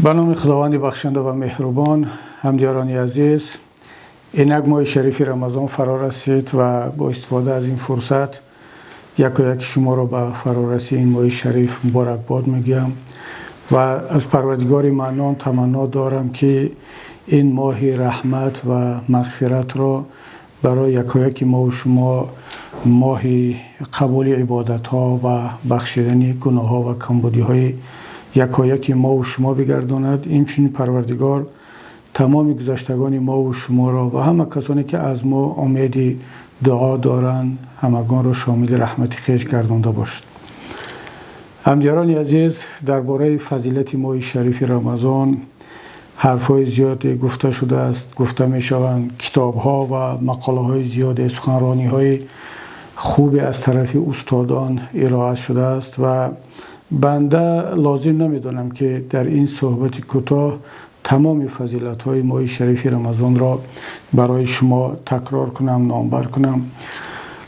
به نام خداوند بخشنده و مهربان. همدیاران عزیز، اینک ماه شریف رمضان فرا رسید و با استفاده از این فرصت یک و یک شما را به فرارسی این ماه شریف مبارکباد میگم و از پروردگار منان تمنا دارم که این ماه رحمت و مغفرت را برای یک و یک ما و شما ماه قبول عبادت ها و بخشیدن گناه ها و کمبودی های یک و یک ما و شما بگرداند. این چنین پروردگار تمام گذشتگان ما و شما را و همه کسانی که از ما امید دعا دارند همگان را شامل رحمت خویش گردانده باشد. همدیاران عزیز، درباره فضیلت ماه شریف رمضان حرفای زیاد گفته شده است، گفته می شوند، کتاب ها و مقاله های زیاد، سخنرانی های خوب از طرف استادان ارائه شده است و بنده لازم نمیدانم که در این صحبت کوتاه تمام فضیلت های ماه شریف رمضان را برای شما تکرار کنم، نامبر کنم.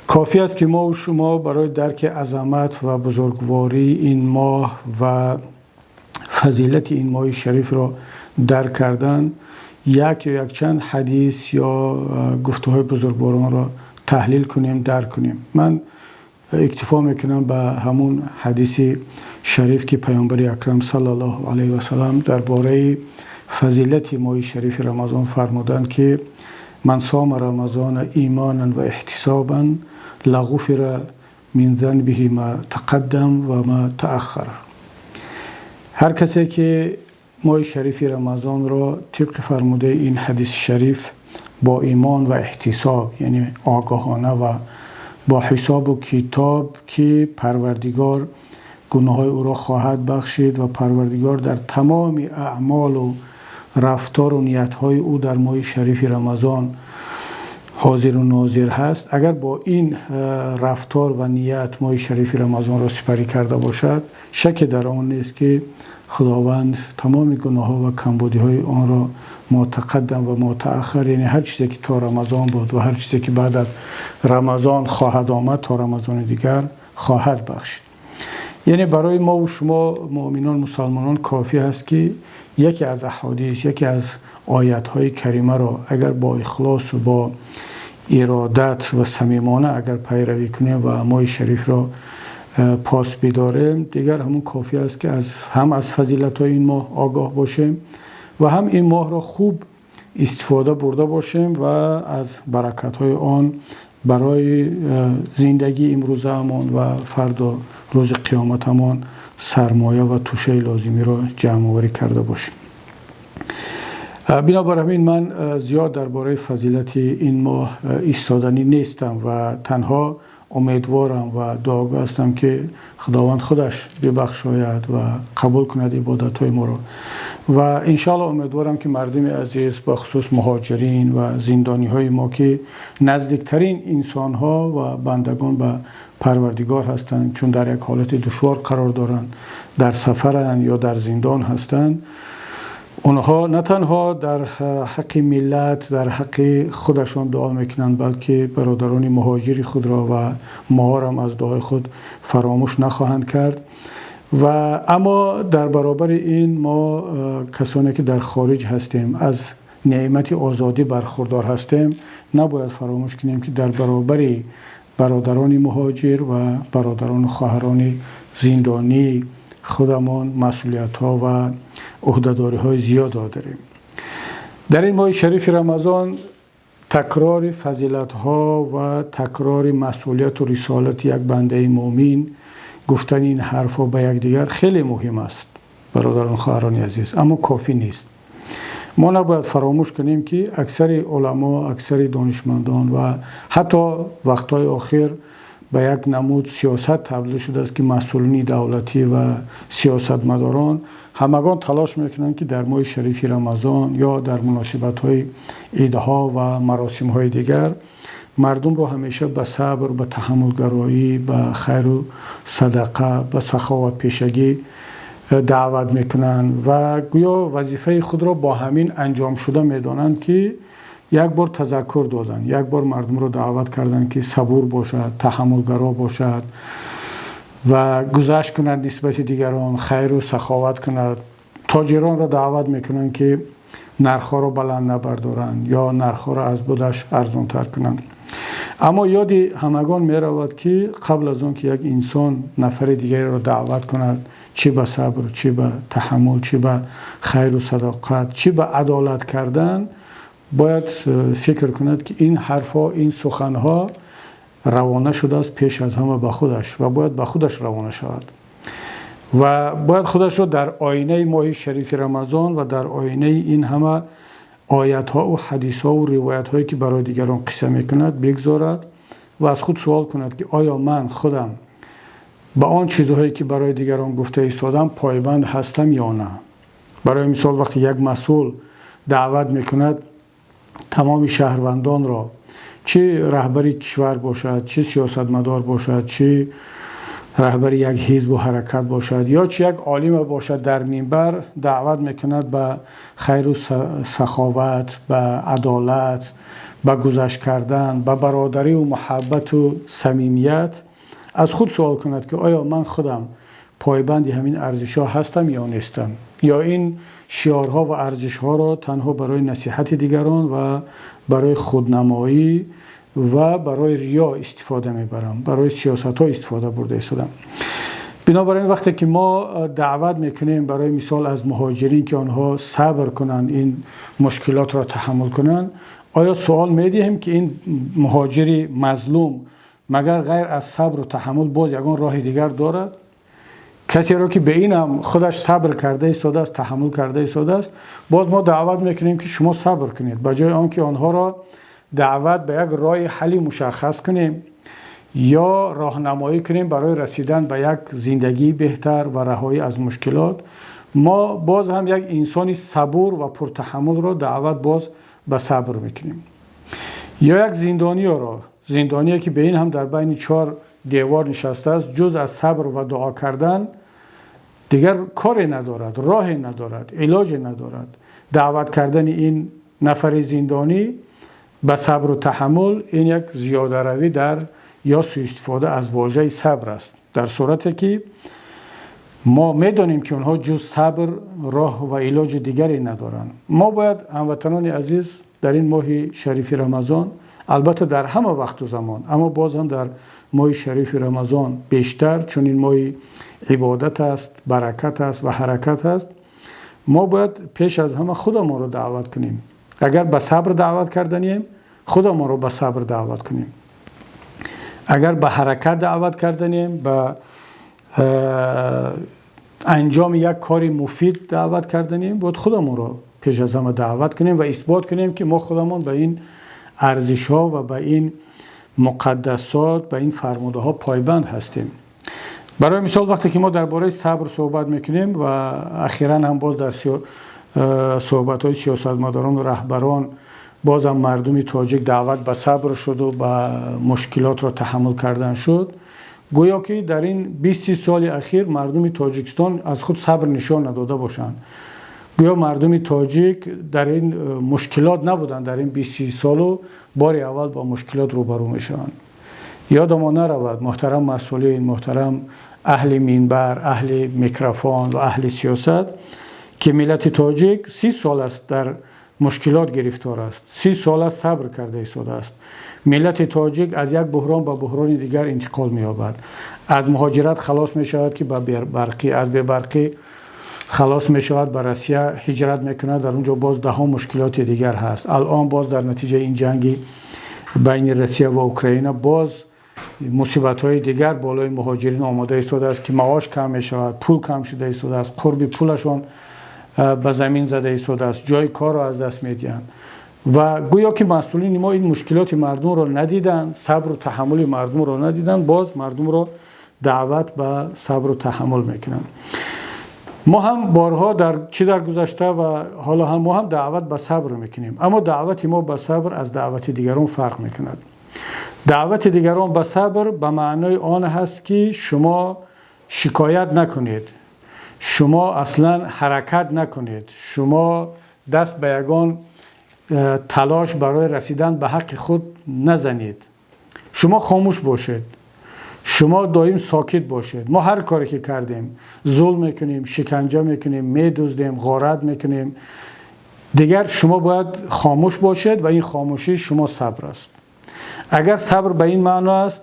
کافی است که ما و شما برای درک عظمت و بزرگواری این ماه و فضیلت این ماه شریف را درک کردن یک چند حدیث یا گفته های بزرگواران را تحلیل کنیم، درک کنیم. من اکتفا میکنم به همون حدیث شریف که پیامبر اکرم صلی الله علیه و سلم درباره فضیلت ماه شریف رمضان فرمودند که من صام رمضان ایمانا و احتسابا لغفر من ذنبه ما تقدم و ما تأخر. هر کسی که ماه شریف رمضان را طبق فرموده این حدیث شریف با ایمان و احتساب، یعنی آگاهانه و با حساب و کتاب که پروردگار گناه های او را خواهد بخشید و پروردگار در تمام اعمال و رفتار و نیت های او در ماه شریف رمضان حاضر و ناظر هست، اگر با این رفتار و نیت ماه شریف رمضان را سپری کرده باشد، شک در آن نیست که خداوند تمام گناه ها و کمبودی های آن را ما تقدم و ما تأخر، یعنی هر چیزی که تا رمضان بود و هر چیزی که بعد از رمضان خواهد آمد تا رمضان دیگر خواهد بخشید. یعنی برای ما و شما مؤمنان مسلمانان کافی است که یکی از احادیث، یکی از آیات های کریمه را اگر با اخلاص و با ارادت و صمیمانه اگر پیروی کنیم و ماه شریف را پاس بداریم، دیگر همون کافی است که هم از فضیلت های این ماه آگاه باشیم و هم این ماه را خوب استفاده برده باشیم و از برکت های آن برای زندگی امروزه همان و فردا روز قیامت همان سرمایه و توشه لازمی را جمع آوری کرده باشیم. بنابر همین من زیاد درباره فضیلت این ماه ایستادنی نیستم و تنها امیدوارم و دعاگو هستم که خداوند خودش ببخشاید و قبول کند عبادت های ما را و انشاءالله امیدوارم که مردم عزیز به خصوص مهاجرین و زندانی های ما که نزدیکترین انسان ها و بندگان به پروردگار هستند، چون در یک حالت دشوار قرار دارند، در سفرند یا در زندان هستند، اونها نه تنها در حق ملت، در حق خودشان دعا میکنند، بلکه برادران مهاجر خود را و ما را از دعای خود فراموش نخواهند کرد. و اما در برابر این ما کسانی که در خارج هستیم از نعمت آزادی برخوردار هستیم، نباید فراموش کنیم که در برابر برادران مهاجر و برادران و خواهران زندانی خودمان مسئولیت ها و عهده‌داری های زیاد داریم. در این ماه شریف رمضان تکرار فضیلت ها و تکرار مسئولیت و رسالت یک بنده مؤمن، گفتن این حرفا به یکدیگر خیلی مهم است برادران خواهران عزیز، اما کافی نیست. ما نباید فراموش کنیم که اکثر علما، اکثر دانشمندان و حتی وقتهای آخر به یک نمود سیاست تبدیل شده است که مسئولین دولتی و سیاستمداران همگان تلاش میکنند که در ماه شریف رمضان یا در مناسبت های عیدها و مراسم های دیگر مردم رو همیشه به صبر، به تحمل گرایی، به خیر و صدقه، به سخاوت پیشگی دعوت میکنند و گویا وظیفه خود را با همین انجام شده میدانند که یک بار تذکر دادن، یک بار مردم رو دعوت کردن که صبور باشد، تحمل گرا باشد و گذشت کند نسبت دیگران، خیر و سخاوت کند تاجران را دعوت میکنن که نرخ‌ها را بلند نبردارند یا نرخ‌ها را از بودش ارزان تر کنند. اما یاد همگان می رود که قبل از آن که یک انسان نفر دیگری را دعوت کند، چی به صبر، چی به تحمل، چی به خیر و صداقت، چی به عدالت کردن، باید فکر کند که این حرفها، این سخنها روانه شده است پیش از همه به خودش و باید به خودش روانه شود و باید خودش را در آینه ماه شریف رمضان و در آینه این همه آیت ها و حدیث ها و روایت هایی که برای دیگران قصه میکند بگذارد و از خود سوال کند که آیا من خودم به آن چیزهایی که برای دیگران گفته ایستادم پایبند هستم یا نه. برای مثال وقتی یک مسئول دعوت میکند تمام شهروندان را، چه رهبری کشور باشد، چه سیاستمدار باشد، چه رهبر یک حزب و حرکت باشد یا چه یک عالم باشد، در منبر دعوت میکند به خیر و سخاوت، به عدالت، به گذشت کردن، به برادری و محبت و صمیمیت، از خود سوال کند که آیا من خودم پایبند همین ارزش‌ها هستم یا نیستم، یا این شعارها و ارزش‌ها را تنها برای نصیحت دیگران و برای خودنمایی و برای ریا استفاده میبرم، برای سیاست ها استفاده برده ایستادم. بنابراین وقتی که ما دعوت میکنیم برای مثال از مهاجرین که آنها صبر کنند، این مشکلات را تحمل کنند، آیا سوال میدهیم که این مهاجری مظلوم مگر غیر از صبر و تحمل باز یگان راه دیگر دارد؟ کسی را که به این هم خودش صبر کرده ایستاده است، تحمل کرده ایستاده است، باز ما دعوت میکنیم که شما صبر کنید، به جای آنکه آنها را دعوت به یک راه حلی مشخص کنیم یا راهنمایی کنیم برای رسیدن به یک زندگی بهتر و رهایی از مشکلات، ما باز هم یک انسانی صبور و پرتحمل را دعوت باز به صبر میکنیم. یا یک زندانی که به این هم در بین 4 دیوار نشسته است، جز از صبر و دعا کردن دیگر کاری ندارد، راهی ندارد، علاجی ندارد. دعوت کردن این نفر زندانی به صبر و تحمل این یک زیاده روی در یا سوء استفاده از واژه صبر است، در صورتی که ما میدانیم که اونها جز صبر راه و علاج دیگری ندارند. ما باید هموطنان عزیز در این ماه شریف رمضان، البته در همه وقت و زمان، اما باز هم در ماه شریف رمضان بیشتر، چون این ماه عبادت است، برکت است و حرکت است، ما باید پیش از همه خودمان رو دعوت کنیم. اگر به صبر دعوت کردنیم، خودمان رو به صبر دعوت کنیم. اگر به حرکت دعوت کردنیم، به انجام یک کاری مفید دعوت کردنیم، باید خودمان رو پیش از همه دعوت کنیم و اثبات کنیم که ما خودمان به این ارزش‌ها و به این مقدسات، به این فرموده ها پایبند هستیم. برای مثال وقتی که ما درباره صبر صحبت میکنیم و اخیراً هم باز در صحبت های سیاستمداران و رهبران باز هم مردم تاجیک دعوت به صبر شد و به مشکلات را تحمل کردن شد، گویا که در این 20 سال اخیر مردم تاجیکستان از خود صبر نشان نداده باشند. گویا مردم تاجیک در این مشکلات نبودند، در این 20 سال و بار اول با مشکلات روبرو میشوند. یادمان نرود محترم مسئولین، محترم اهل منبر، اهل میکروفون و اهل سیاست، که ملت تاجیک 30 سال است در مشکلات گرفتار است، 30 سال است صبر کرده ایستاده است. ملت تاجیک از یک بحران به بحران دیگر انتقال می‌یابد. از مهاجرت خلاص می‌شود که به برقی، از به برقی خلاص می‌شود به روسیه هجرت می‌کند، در اونجا باز ده ها مشکلات دیگر هست. الان باز در نتیجه این جنگ بین روسیه و اوکراین باز مصیبت‌های دیگر بالای مهاجرین آماده ایستاده است که معاش کم می‌شود، پول کم شده ایستاده است، قرب پولشون به زمین زده ایستاده است، جای کار را از دست می‌دهند و گویا که مسئولین ما این مشکلات مردم را ندیدن، صبر و تحمل مردم را ندیدن، باز مردم را دعوت به صبر و تحمل میکنند. ما هم بارها در گذشته و حالا هم ما هم دعوت به صبر میکنیم، اما دعوت ما به صبر از دعوت دیگران فرق میکند. دعوت دیگران به صبر به معنای آن هست که شما شکایت نکنید، شما اصلا حرکت نکنید، شما دست به یگان تلاش برای رسیدن به حق خود نزنید، شما خاموش باشید، شما دائم ساکت باشید. ما هر کاری که کردیم، ظلم میکنیم، شکنجه میکنیم، میدزدیم، غارت میکنیم، دیگر شما باید خاموش باشید و این خاموشی شما صبر است. اگر صبر به این معنا است،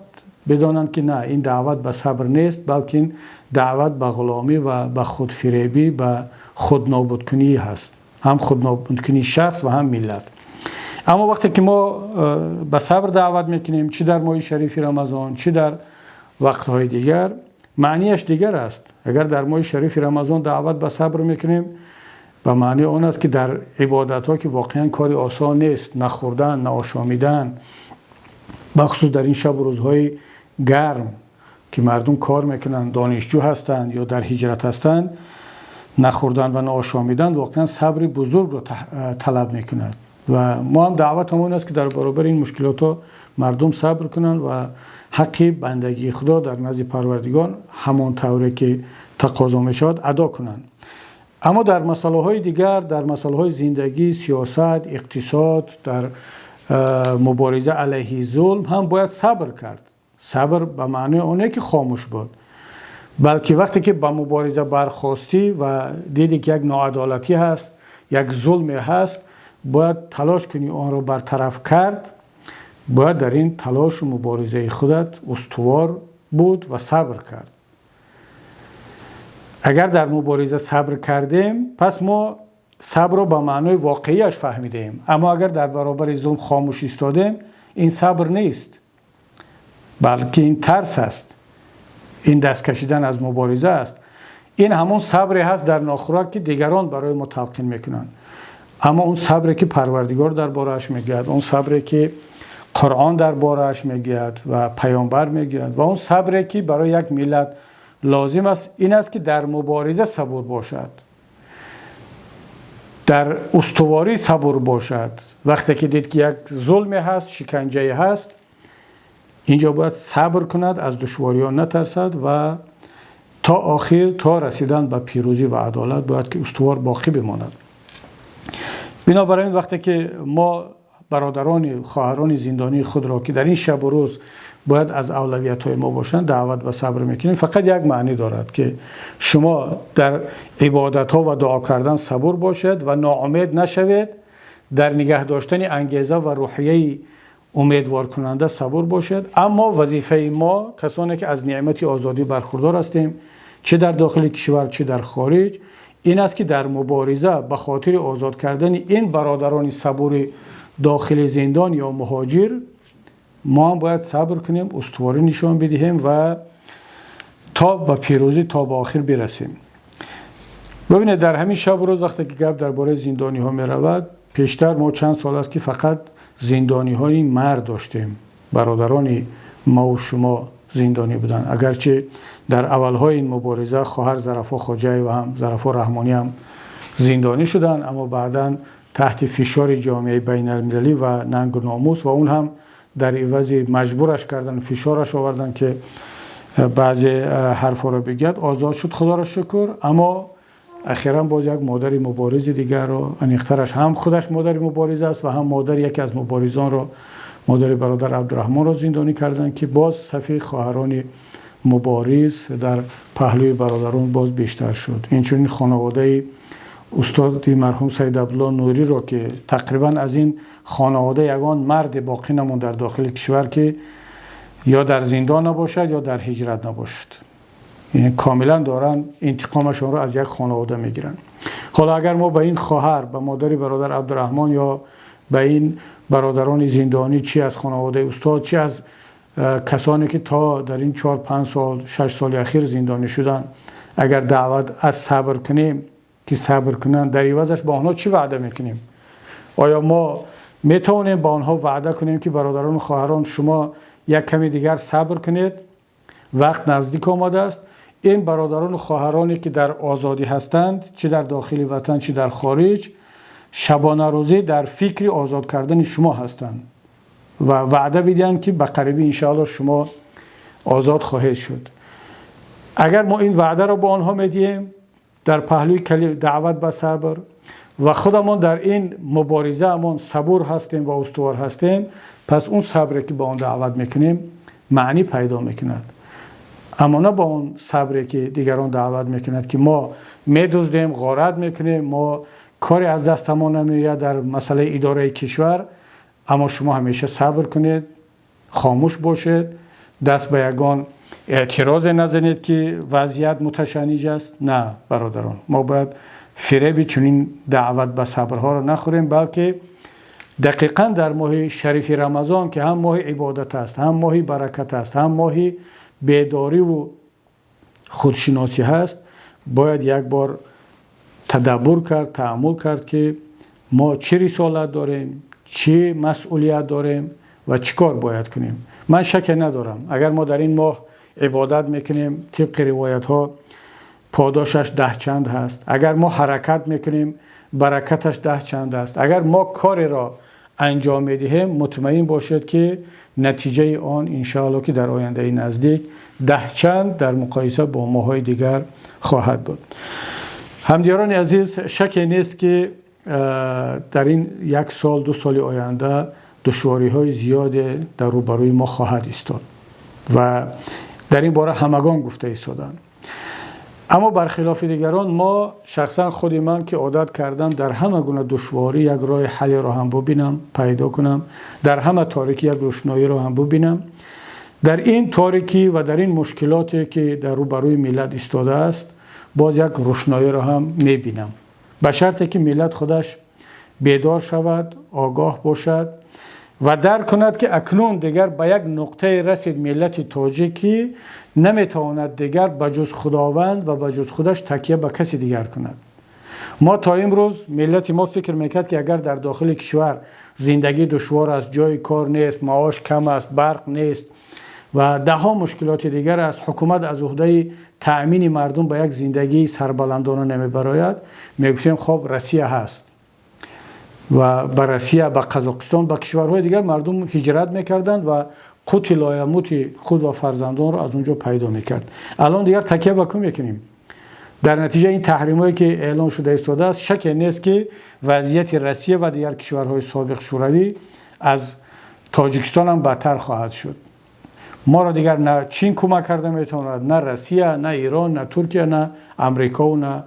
بدانند که نه، این دعوت به صبر نیست، بلکه این دعوت به غلامی و به خودفریبی، به خود نابود کنی هست، هم خود نابود کنی شخص و هم ملت. اما وقتی که ما به صبر دعوت میکنیم، چی در ماه شریف رمضان، چی در وقتهای دیگر، معنیش دیگر است. اگر در ماه شریف رمضان دعوت به صبر میکنیم، به معنی اون است که در عبادت ها که واقعا کاری آسان نیست، نخوردن، نآشامیدن، بخصوص در این شب و روزهای گرم که مردم کار میکنن، دانشجو هستند یا در هجرت هستند، نخوردن و نآشامیدن واقعا صبر بزرگ رو طلب میکند. و ما هم دعوت همون است که در برابر این مشکلات ها مردم صبر کنند و حق بندگی خدا در نزد پروردگار همان طوری که تقاضا می شود ادا کنند. اما در مسائل های دیگر، در مسائل های زندگی، سیاست، اقتصاد، در مبارزه علیه ظلم هم باید صبر کرد. صبر به معنی اونه که خاموش بود، بلکه وقتی که با مبارزه برخاستی و دیدی که یک ناعدالتی هست، یک ظلم هست، باید تلاش کنی آن را برطرف کرد. باید در این تلاش و مبارزه خودت استوار بود و صبر کرد. اگر در مبارزه صبر کردیم، پس ما صبر را به معنای واقعیش فهمیدیم. اما اگر در برابر ظلم خاموش ایستادیم، این صبر نیست، بلکه این ترس است، این دست کشیدن از مبارزه است. این همون صبری هست در ناخوراک که دیگران برای ما تلقین میکنند. اما اون صبری که پروردگار درباره‌اش میگوید، اون صبری که قرآن درباره‌اش میگوید و پیامبر میگوید، و اون صبری که برای یک ملت لازم است، این است که در مبارزه صبور باشد، در استواری صبور باشد. وقتی که دید که یک ظلم هست، شکنجه هست، اینجا باید صبر کند، از دشواریان نترسد و تا آخر، تا رسیدن به پیروزی و عدالت باید که استوار باقی بماند. بنابراین وقتی که ما برادران، خواهران زندانی خود را که در این شب و روز باید از اولویت های ما باشند دعوت به صبر میکنیم، فقط یک معنی دارد که شما در عبادت ها و دعا کردن صبور باشد و ناامید نشوید، در نگه داشتن انگیزه و روحیه امیدوار کننده صبور باشد. اما وظیفه ما کسانی که از نعمت آزادی برخوردار هستیم، چه در داخل کشور چه در خارج، این است که در مبارزه به خاطر آزاد کردن این برادران صبور داخل زندان یا مهاجر، ما هم باید صبر کنیم، استواری نشان بدهیم و تا به پیروزی، تا به آخر برسیم. ببینید در همین شب و روز وقتی که گپ درباره زندانی ها می رود، پیشتر ما چند سال است که فقط زندانی های مرد داشتیم، برادران ما و شما زندانی بودن. اگرچه در اولهای این مبارزه خواهر ظرفا خواجه و هم ظرفا رحمانی هم زندانی شدن، اما بعداً تحت فشار جامعه بین المللی و ننگ و ناموس و اون هم در عوض مجبورش کردن، فشارش آوردن که بعضی حرفا رو بگید، آزاد شد خدا را شکر. اما اخیراً باز یک مادر مبارز دیگر رو، انیخترش هم خودش مادر مبارز است و هم مادر یکی از مبارزان رو، مادر برادر عبدالرحمن رو زندانی کردن که باز صفحه خواهران مبارز در پهلوی برادران باز بیشتر شد. این خانواده استاد مرحوم سید عبدالله نوری رو که تقریبا از این خانواده یگان مرد باقی نموند در داخل کشور که یا در زندان نباشد یا در هجرت نباشد. یعنی کاملا دارن انتقامشون رو از یک خانواده میگیرن. حالا اگر ما به این خواهر، به مادر برادر عبدالرحمن یا به این برادران زندانی، چی از خانواده استاد، چی از کسانی که تا در این 4-5 سال 6 سال اخیر زندانی شدن، اگر دعوت از صبر کنیم که صبر کنن، در عوضش با آنها چی وعده میکنیم؟ آیا ما میتونیم با آنها وعده کنیم که برادران و خواهران شما یک کمی دیگر صبر کنید، وقت نزدیک آمده است؟ این برادران و خواهرانی که در آزادی هستند، چه در داخل وطن چه در خارج، شبانه روزی در فکر آزاد کردن شما هستند و وعده بدهند که به قریبی انشاءالله شما آزاد خواهید شد. اگر ما این وعده را با آنها میدیم، در پهلوی دعوت به صبر و خودمان در این مبارزه امان صبور هستیم و استوار هستیم، پس اون صبری که با آن دعوت میکنیم معنی پیدا میکند. اما نه با اون صبری که دیگران دعوت میکند که ما میدزدیم، غارت میکنیم، ما کاری از دستمون نمیاد در مسئله اداره کشور. اما شما همیشه صبر کنید، خاموش باشید، دست به یگان اعتراض نزنید که وضعیت متشنج است. نه برادران، ما باید فریب چنین دعوت به صبرها را نخوریم، بلکه دقیقاً در ماه شریف رمضان که هم ماه عبادت است، هم ماه برکت است، هم ماه بیداری و خودشناسی هست، باید یک بار تدبر کرد، تأمل کرد که ما چه رسالت داریم، چه مسئولیت داریم و چی کار باید کنیم. من شک ندارم اگر ما در این ماه عبادت میکنیم، طبق روایت ها پاداشش 10 چند هست. اگر ما حرکت میکنیم، برکتش 10 چند است. اگر ما کار را انجام میدهیم، مطمئن باشد که نتیجه آن انشاءالله که در آینده نزدیک 10 چند در مقایسه با ماهای دیگر خواهد بود. همدیاران عزیز، شک نیست که در این 1 سال 2 سال آینده دشواری های زیاد در روبروی ما خواهد ایستاد و در این باره همگان گفته ایستادند. اما برخلاف دیگران، ما شخصا خود من که عادت کردم در همه گونه دشواری یک راه حل را هم ببینم، پیدا کنم، در همه تاریکی یک روشنایی را هم ببینم. در این تاریکی و در این مشکلاتی که در روبروی ملت ایستاده است، باز یک روشنایی را هم میبینم، به شرطی که ملت خودش بیدار شود، آگاه باشد و درک کند که اکنون دیگر به یک نقطه رسید ملت تاجیکی نمیتواند دیگر بجز خداوند و بجز خودش تکیه به کسی دیگر کند. ما تا امروز ملت ما فکر میکرد که اگر در داخل کشور زندگی دشوار است، جای کار نیست، معاش کم است، برق نیست و ده ها مشکلات دیگر است، حکومت از عهده تأمین مردم به یک زندگی سربلندانه نمیبراید، میگفتیم خب روسیه هست و به روسیه، به قزاقستان، به کشورهای دیگر مردم هجرت میکردند و قوت لایموت خود و فرزندان را از اونجا پیدا میکرد. الان دیگر تکیه به کم میکنیم. در نتیجه این تحریمایی که اعلان شده ایستاده است، شک نیست که وضعیت روسیه و دیگر کشورهای سابق شوروی از تاجیکستان هم بدتر خواهد شد. ما را دیگر نه چین کمک کرده میتواند، نه روسیه، نه ایران، نه ترکیه، نه امریکا و نه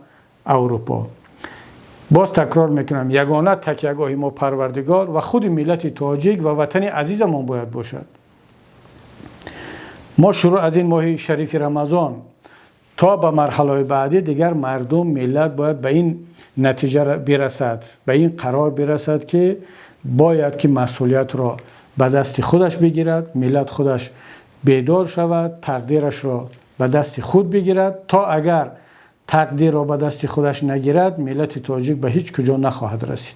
اروپا. باز تکرار میکنم، یگانه تکیهگاه ما پروردگار و خود ملت تاجیک و وطن عزیزمان باید باشد. ما شروع از این ماه شریف رمضان تا به مرحله بعدی دیگر مردم، ملت باید به این نتیجه برسد، به این قرار برسد که باید که مسئولیت را به دست خودش بگیرد، ملت خودش بیدار شود، تقدیرش را به دست خود بگیرد. تا اگر تقدیر را به دست خودش نگیرد، ملت تاجیک به هیچ کجا نخواهد رسید.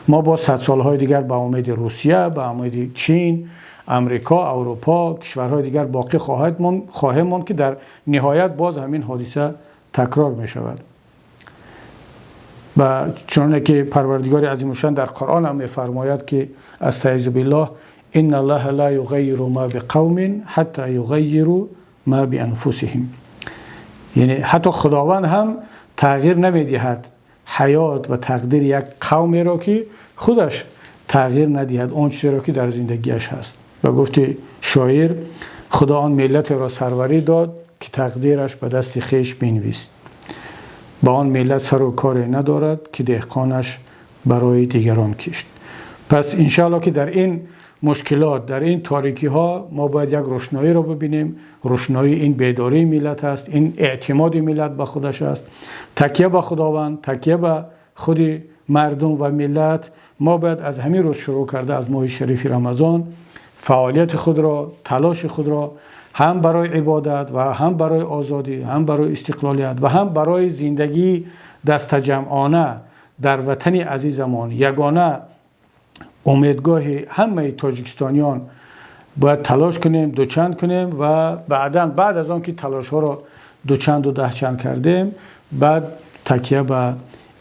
ما با 100 سالهای دیگر به امید روسیه، به امید چین، امریکا، اروپا، کشورهای دیگر باقی خواهیم ماند که در نهایت باز همین حادثه تکرار می شود. و چنانه که پروردگار عظیم‌الشأن در قرآن هم می‌فرماید که استعیذ بالله ان الله لا یغیر ما بقوم حتی یغیروا ما بانفسهم. یعنی حتی خداوند هم تغییر نمی‌دهد حیات و تقدیر یک قومی را که خودش تغییر ندهد آن چیزی را که در زندگیش هست. و گفته شاعر، خدا آن ملت را سروری داد که تقدیرش به دست خویش بنویست. با آن ملت سر و کاری ندارد که دهقانش برای دیگران کشت. پس انشاءالله که در این مشکلات، در این تاریکی ها ما باید یک روشنایی را ببینیم. روشنایی این بیداری ملت است، این اعتماد ملت به خودش است، تکیه به خداوند، تکیه به خود مردم و ملت. ما باید از همین روز شروع کرده، از ماه شریف رمضان، فعالیت خود را، تلاش خود را هم برای عبادت و هم برای آزادی، هم برای استقلالیت و هم برای زندگی دست جمعانه در وطن عزیزمان، یگانه امیدگاه همه تاجیکستانیان، باید تلاش کنیم، دوچند کنیم و بعد از آن که تلاش ها را دوچند و 10 چند کردیم، بعد تکیه به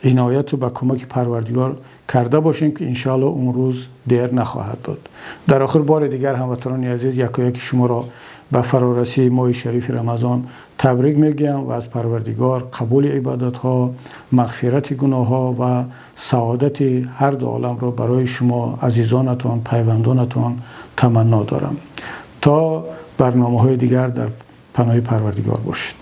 عنایت و به کمک پروردگار کرده باشیم که انشاءالله اون روز دیر نخواهد بود. در آخر بار دیگر هموطنان عزیز، یکی شما را به فرارسی ماه شریف رمضان تبریک میگم و از پروردگار قبول عبادت ها، مغفرت گناه ها و سعادت هر دو عالم را برای شما عزیزانتان، پیوندانتان تمنا دارم. تا برنامه های دیگر در پناه پروردگار باشید.